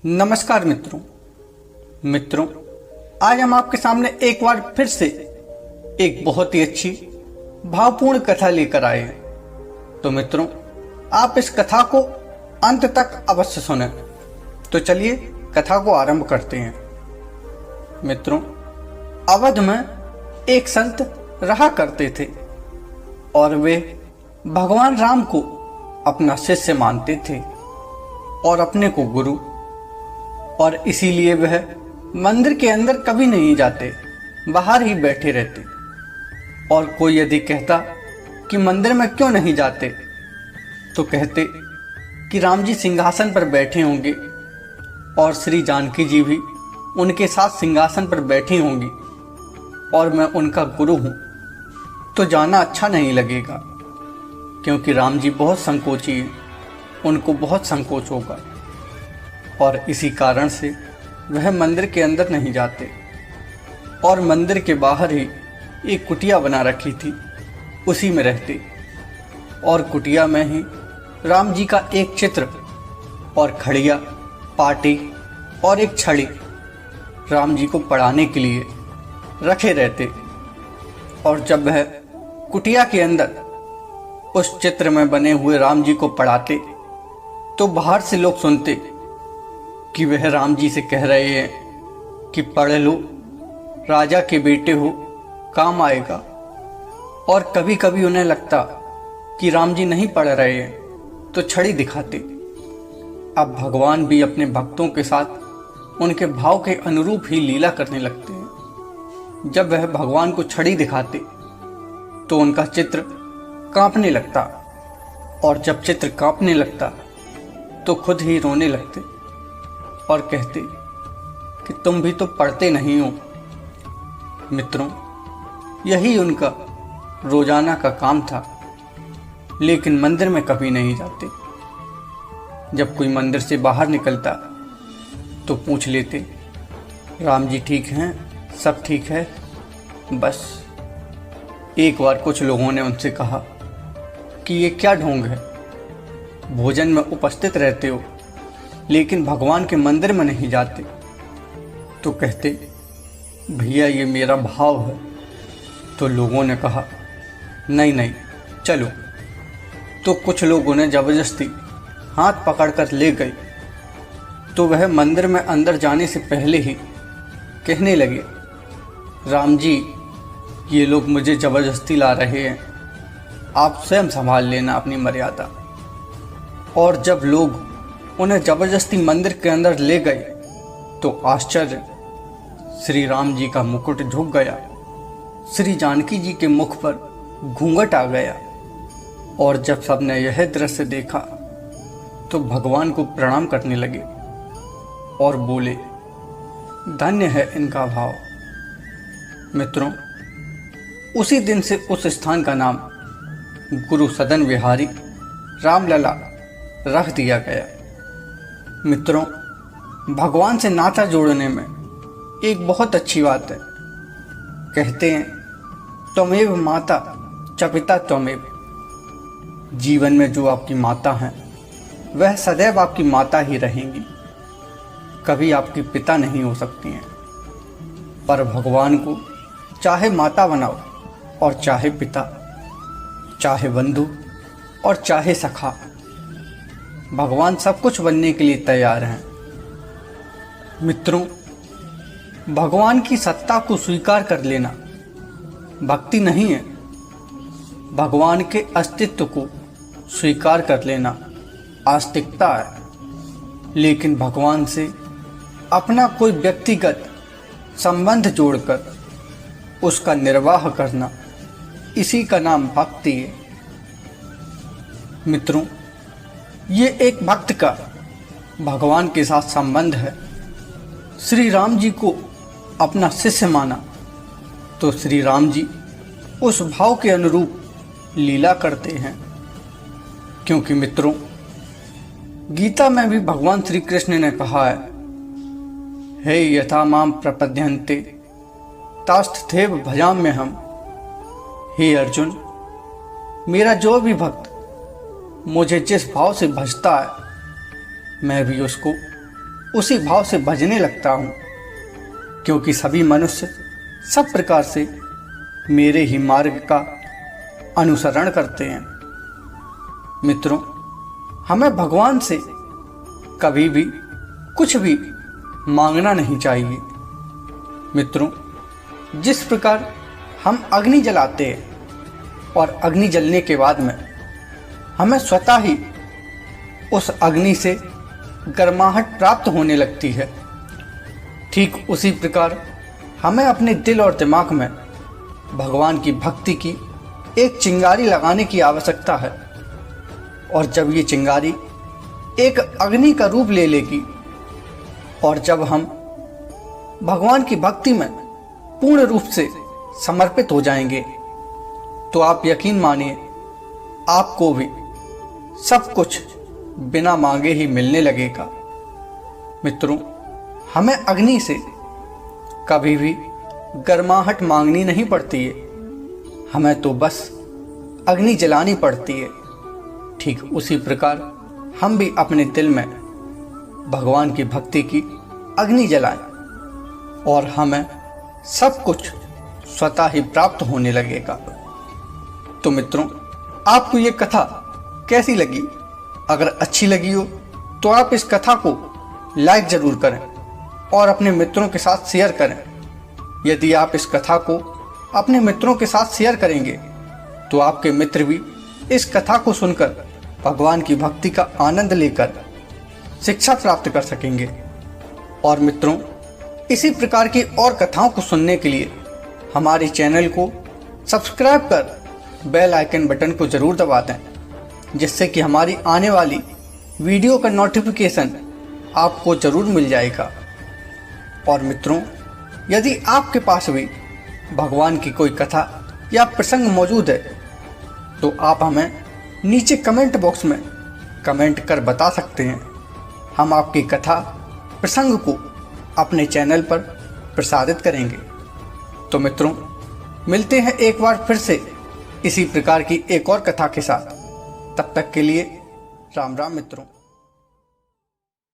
नमस्कार मित्रों, आज हम आपके सामने एक बार फिर से एक बहुत ही अच्छी भावपूर्ण कथा लेकर आए हैं। तो मित्रों, आप इस कथा को अंत तक अवश्य सुनें। तो चलिए कथा को आरंभ करते हैं। मित्रों, अवध में एक संत रहा करते थे और वे भगवान राम को अपना शिष्य मानते थे और अपने को गुरु, और इसीलिए वह मंदिर के अंदर कभी नहीं जाते, बाहर ही बैठे रहते। और कोई यदि कहता कि मंदिर में क्यों नहीं जाते, तो कहते कि राम जी सिंहासन पर बैठे होंगे और श्री जानकी जी भी उनके साथ सिंहासन पर बैठी होंगी और मैं उनका गुरु हूँ, तो जाना अच्छा नहीं लगेगा, क्योंकि राम जी बहुत संकोची हैं, उनको बहुत संकोच होगा। और इसी कारण से वह मंदिर के अंदर नहीं जाते और मंदिर के बाहर ही एक कुटिया बना रखी थी, उसी में रहते। और कुटिया में ही राम जी का एक चित्र और खड़िया, पाटी और एक छड़ी राम जी को पढ़ाने के लिए रखे रहते। और जब वह कुटिया के अंदर उस चित्र में बने हुए राम जी को पढ़ाते, तो बाहर से लोग सुनते कि वह राम जी से कह रहे हैं कि पढ़ लो, राजा के बेटे हो, काम आएगा। और कभी कभी उन्हें लगता कि राम जी नहीं पढ़ रहे हैं, तो छड़ी दिखाते। अब भगवान भी अपने भक्तों के साथ उनके भाव के अनुरूप ही लीला करने लगते हैं। जब वह भगवान को छड़ी दिखाते, तो उनका चित्र कांपने लगता, और जब चित्र कांपने लगता तो खुद ही रोने लगते और कहते कि तुम भी तो पढ़ते नहीं हो। मित्रों, यही उनका रोजाना का काम था, लेकिन मंदिर में कभी नहीं जाते। जब कोई मंदिर से बाहर निकलता तो पूछ लेते, राम जी ठीक हैं, सब ठीक है। बस एक बार कुछ लोगों ने उनसे कहा कि ये क्या ढोंग है, भोजन में उपस्थित रहते हो लेकिन भगवान के मंदिर में नहीं जाते। तो कहते, भैया ये मेरा भाव है। तो लोगों ने कहा, नहीं चलो। तो कुछ लोग उन्हें जबरदस्ती हाथ पकड़कर ले गए। तो वह मंदिर में अंदर जाने से पहले ही कहने लगे, राम जी ये लोग मुझे जबरदस्ती ला रहे हैं, आप स्वयं संभाल लेना अपनी मर्यादा। और जब लोग उन्हें जबरदस्ती मंदिर के अंदर ले गए, तो आश्चर्य, श्री राम जी का मुकुट झुक गया, श्री जानकी जी के मुख पर घूंघट आ गया। और जब सबने यह दृश्य देखा तो भगवान को प्रणाम करने लगे और बोले, धन्य है इनका भाव। मित्रों, उसी दिन से उस स्थान का नाम गुरु सदन विहारी रामलला रख दिया गया। मित्रों, भगवान से नाता जोड़ने में एक बहुत अच्छी बात है। कहते हैं, त्वमेव माता च पिता त्वमेव। जीवन में जो आपकी माता हैं, वह सदैव आपकी माता ही रहेंगी, कभी आपकी पिता नहीं हो सकती हैं। पर भगवान को चाहे माता बनाओ और चाहे पिता, चाहे बंधु और चाहे सखा, भगवान सब कुछ बनने के लिए तैयार हैं। मित्रों, भगवान की सत्ता को स्वीकार कर लेना भक्ति नहीं है, भगवान के अस्तित्व को स्वीकार कर लेना आस्तिकता है। लेकिन भगवान से अपना कोई व्यक्तिगत संबंध जोड़कर उसका निर्वाह करना, इसी का नाम भक्ति है। मित्रों, ये एक भक्त का भगवान के साथ संबंध है। श्री राम जी को अपना शिष्य माना, तो श्री राम जी उस भाव के अनुरूप लीला करते हैं। क्योंकि मित्रों, गीता में भी भगवान श्री कृष्ण ने कहा है, हे यथा माम प्रपद्यन्ते तास्तथैव भजाम्यहम्। हे अर्जुन, मेरा जो भी भक्त मुझे जिस भाव से भजता है, मैं भी उसको उसी भाव से भजने लगता हूँ, क्योंकि सभी मनुष्य सब प्रकार से मेरे ही मार्ग का अनुसरण करते हैं। मित्रों, हमें भगवान से कभी भी कुछ भी मांगना नहीं चाहिए। मित्रों, जिस प्रकार हम अग्नि जलाते हैं और अग्नि जलने के बाद में हमें स्वतः ही उस अग्नि से गर्माहट प्राप्त होने लगती है, ठीक उसी प्रकार हमें अपने दिल और दिमाग में भगवान की भक्ति की एक चिंगारी लगाने की आवश्यकता है। और जब ये चिंगारी एक अग्नि का रूप ले लेगी और जब हम भगवान की भक्ति में पूर्ण रूप से समर्पित हो जाएंगे, तो आप यकीन मानिए आपको भी सब कुछ बिना मांगे ही मिलने लगेगा। मित्रों, हमें अग्नि से कभी भी गर्माहट मांगनी नहीं पड़ती है, हमें तो बस अग्नि जलानी पड़ती है। ठीक उसी प्रकार हम भी अपने दिल में भगवान की भक्ति की अग्नि जलाएं और हमें सब कुछ स्वतः ही प्राप्त होने लगेगा। तो मित्रों, आपको ये कथा कैसी लगी? अगर अच्छी लगी हो तो आप इस कथा को लाइक ज़रूर करें और अपने मित्रों के साथ शेयर करें। यदि आप इस कथा को अपने मित्रों के साथ शेयर करेंगे तो आपके मित्र भी इस कथा को सुनकर भगवान की भक्ति का आनंद लेकर शिक्षा प्राप्त कर सकेंगे। और मित्रों, इसी प्रकार की और कथाओं को सुनने के लिए हमारे चैनल को सब्सक्राइब कर बेल आइकन बटन को ज़रूर दबा दें, जिससे कि हमारी आने वाली वीडियो का नोटिफिकेशन आपको ज़रूर मिल जाएगा। और मित्रों, यदि आपके पास भी भगवान की कोई कथा या प्रसंग मौजूद है तो आप हमें नीचे कमेंट बॉक्स में कमेंट कर बता सकते हैं। हम आपकी कथा प्रसंग को अपने चैनल पर प्रसारित करेंगे। तो मित्रों, मिलते हैं एक बार फिर से इसी प्रकार की एक और कथा के साथ। तब तक के लिए राम राम मित्रों।